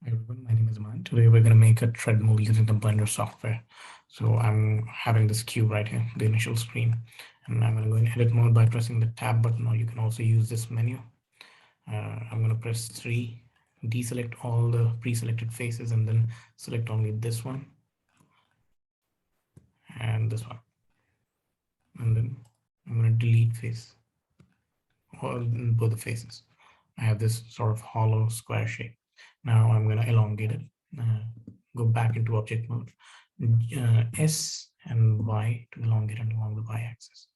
Hi everyone, my name is Aman. Today we're going to make a treadmill using the Blender software. So I'm having this cube right here, the initial screen, and I'm going to go in edit mode by pressing the tab button, or you can also use this menu. I'm going to press 3, deselect all the pre-selected faces, and then select only this one and this one. And then I'm going to delete face, or both the faces. I have this sort of hollow square shape. Now I'm going to elongate it, go back into object mode, S and Y to elongate it along the Y axis,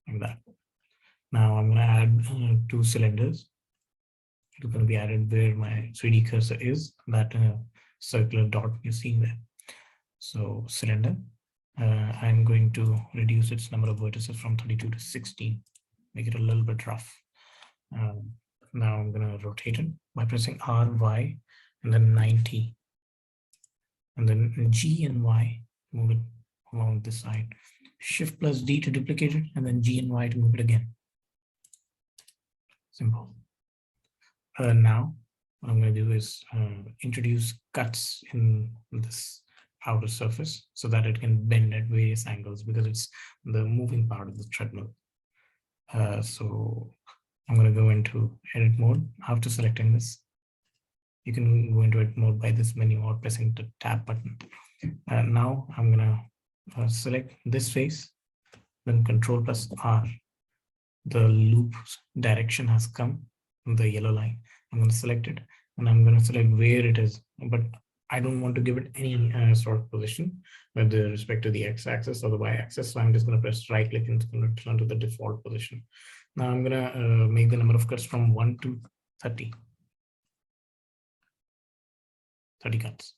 like that. Now I'm going to add 2 cylinders. It's going to be added where my 3D cursor is, that circular dot you're seeing there. So cylinder, I'm going to reduce its number of vertices from 32 to 16, make it a little bit rough. Now I'm going to rotate it by pressing R, Y, and then 90. And then G and Y, move it along this side. Shift plus D to duplicate it, and then G and Y to move it again. Simple. Now, what I'm going to do is introduce cuts in this outer surface so that it can bend at various angles, because it's the moving part of the treadmill. So I'm going to go into edit mode after selecting this. You can go into edit mode by this menu or pressing the tab button. Now I'm going to select this face, then Control plus R. The loop direction has come, the yellow line. I'm going to select it, and I'm going to select where it is, but I don't want to give it any sort of position with respect to the x-axis or the y-axis. So I'm just going to press right click and it's going to return to the default position. Now I'm going to make the number of cuts from 1 to 30. 30 cuts.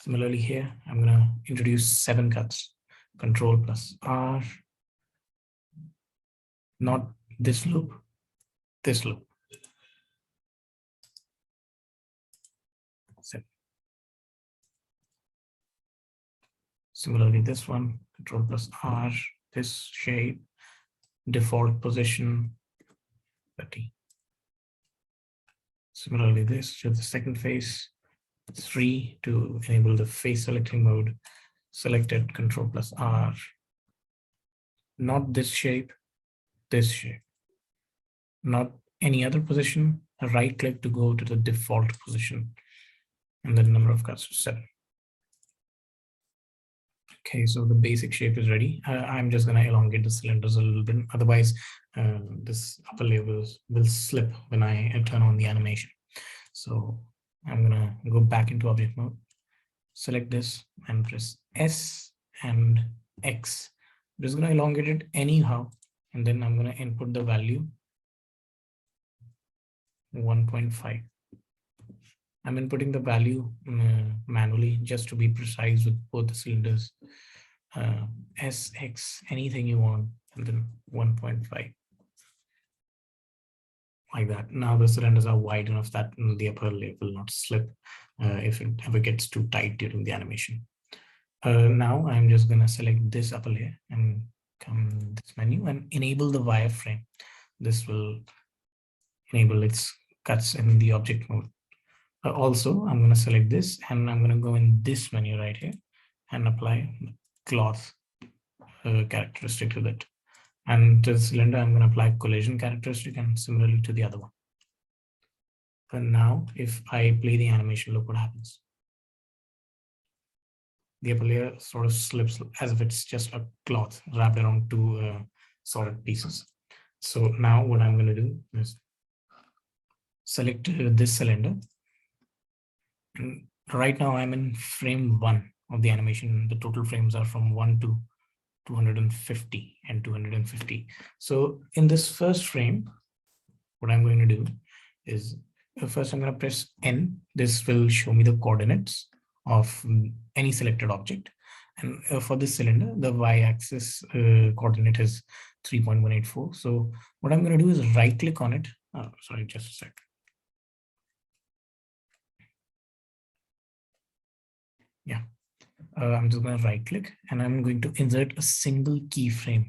Similarly here, I'm going to introduce 7 cuts. Control plus R. Not this loop, this loop. 7. Similarly, this one, Control plus R, this shape, default position, 30. Similarly, this to the second face, 3 to enable the face selecting mode, selected, Control plus R. Not this shape, this shape. Not any other position, right click to go to the default position, and the number of cuts is 7. Okay, so the basic shape is ready. I'm just going to elongate the cylinders a little bit. Otherwise, this upper layer will slip when I turn on the animation. So I'm going to go back into object mode, select this and press S and X. I'm just going to elongate it anyhow, and then I'm going to input the value 1.5. I'm inputting the value manually just to be precise with both the cylinders. S, X, anything you want, and then 1.5. Like that. Now the cylinders are wide enough that the upper layer will not slip if it ever gets too tight during the animation. Now I'm just going to select this upper layer and come this menu and enable the wireframe. This will enable its cuts in the object mode. Also, I'm going to select this and I'm going to go in this menu right here and apply cloth characteristic to that. And to the cylinder, I'm going to apply collision characteristic, and similarly to the other one. And now if I play the animation, look what happens. The upper layer sort of slips as if it's just a cloth wrapped around 2 solid pieces. So now what I'm going to do is select this cylinder. And right now I'm in frame 1 of the animation. The total frames are from 1 to 250 and 250. So in this first frame, what I'm going to do is first I'm going to press N. This will show me the coordinates of any selected object. And for this cylinder, the y-axis coordinate is 3.184. So what I'm going to do is right click on it. Oh, sorry, just a sec. Yeah. I'm just going to right click and I'm going to insert a single keyframe.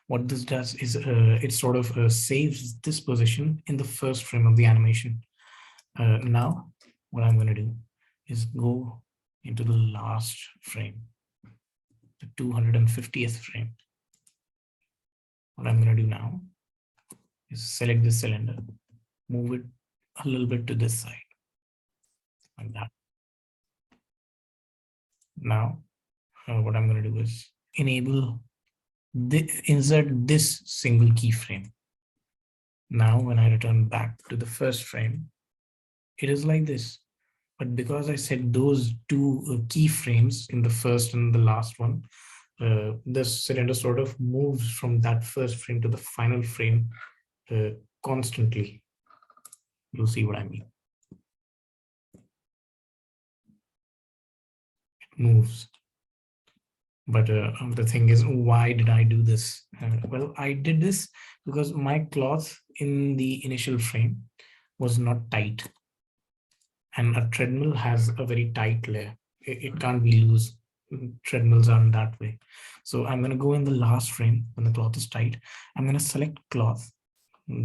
What this does is it sort of saves this position in the first frame of the animation. Now, what I'm going to do is go into the last frame, the 250th frame. What I'm going to do now is select this cylinder, move it a little bit to this side, like that. Now, what I'm going to do is insert this single keyframe. Now, when I return back to the first frame, it is like this. But because I set those two keyframes in the first and the last one, this cylinder sort of moves from that first frame to the final frame constantly. You'll see what I mean. It moves. But the thing is, why did I do this? Well, I did this because my cloth in the initial frame was not tight. And a treadmill has a very tight layer. It can't be loose. Treadmills aren't that way. So I'm going to go in the last frame when the cloth is tight. I'm going to select cloth,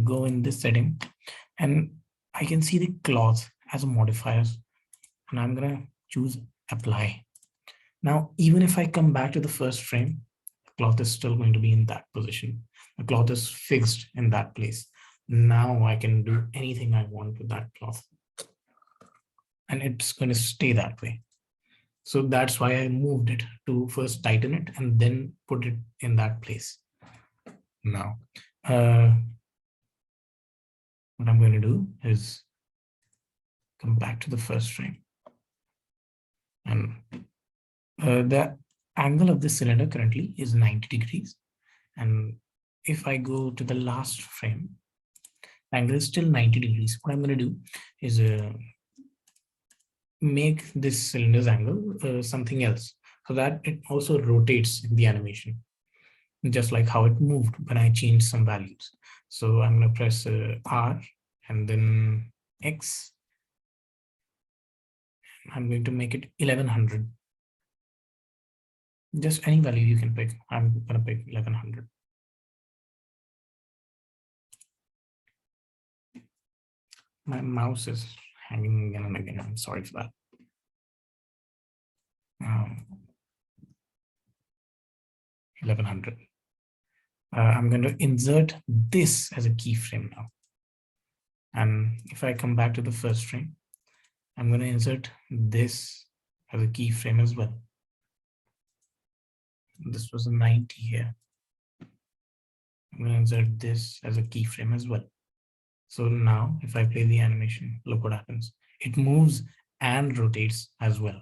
go in this setting, and I can see the cloth as a modifier. And I'm going to choose apply. Now, even if I come back to the first frame, the cloth is still going to be in that position. The cloth is fixed in that place. Now I can do anything I want with that cloth. And it's going to stay that way. So that's why I moved it to first tighten it and then put it in that place. Now, what I'm going to do is come back to the first frame. And the angle of this cylinder currently is 90 degrees. And if I go to the last frame, the angle is still 90 degrees. What I'm going to do is make this cylinder's angle something else so that it also rotates in the animation, just like how it moved when I changed some values. So I'm going to press R and then X. I'm going to make it 1100. Just any value you can pick. I'm going to pick 1100. My mouse is hanging again and again. I'm sorry for that. 1100. I'm going to insert this as a keyframe now. And if I come back to the first frame, I'm going to insert this as a keyframe as well. This was a 90 here. I'm going to insert this as a keyframe as well. So now if I play the animation, look what happens. It moves and rotates as well.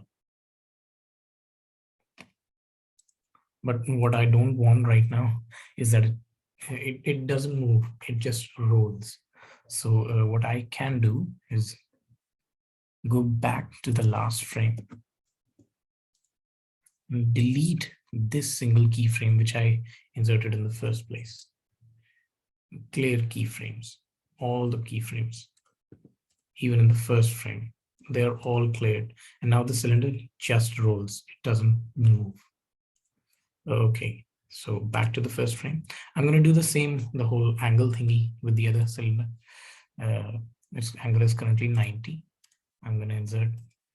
But what I don't want right now is that it doesn't move, it just rolls. So what I can do is go back to the last frame, and delete this single keyframe which I inserted in the first place. Clear keyframes, all the keyframes, even in the first frame, they're all cleared. And now the cylinder just rolls, it doesn't move. Okay, so back to the first frame. I'm going to do the same, the whole angle thingy with the other cylinder. Its angle is currently 90. I'm going to insert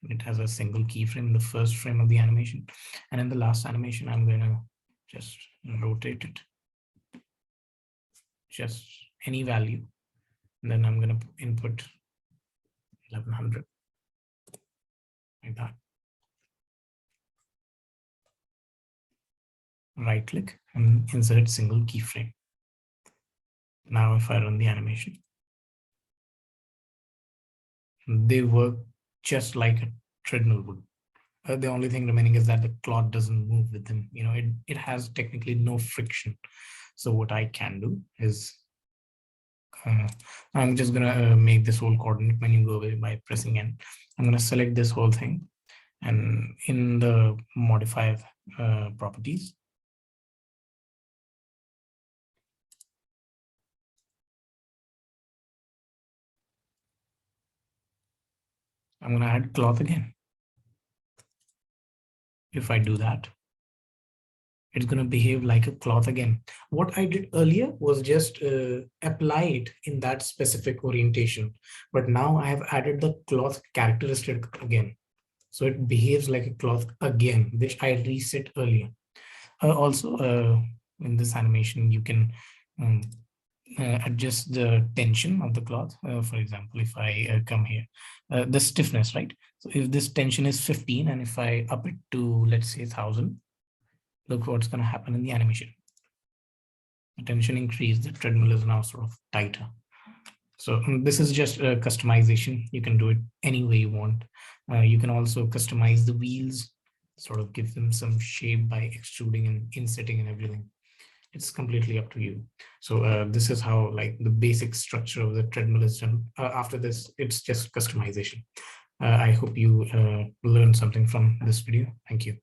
it as a single keyframe in the first frame of the animation. And in the last animation, I'm going to just rotate it. Just any value. And then I'm going to input 1100. Like that. Right click and insert single keyframe. Now if I run the animation, they work just like a treadmill would. The only thing remaining is that the cloth doesn't move with them. You know, it has technically no friction. So what I can do is I'm just gonna make this whole coordinate menu go away by pressing N. I'm gonna select this whole thing, and in the modify properties, I'm gonna add cloth again. If I do that, It's going to behave like a cloth again. What I did earlier was just apply it in that specific orientation, but now I have added the cloth characteristic again. So it behaves like a cloth again, which I reset earlier. Also, in this animation, you can um, adjust the tension of the cloth. For example, if I come here, the stiffness, right? So if this tension is 15 and if I up it to, let's say, 1000, look what's going to happen in the animation. The tension increased, the treadmill is now sort of tighter. So this is just a customization. You can do it any way you want. You can also customize the wheels, sort of give them some shape by extruding and insetting and everything. It's completely up to you. So this is how like the basic structure of the treadmill is done. After this, it's just customization. I hope you learned something from this video. Thank you.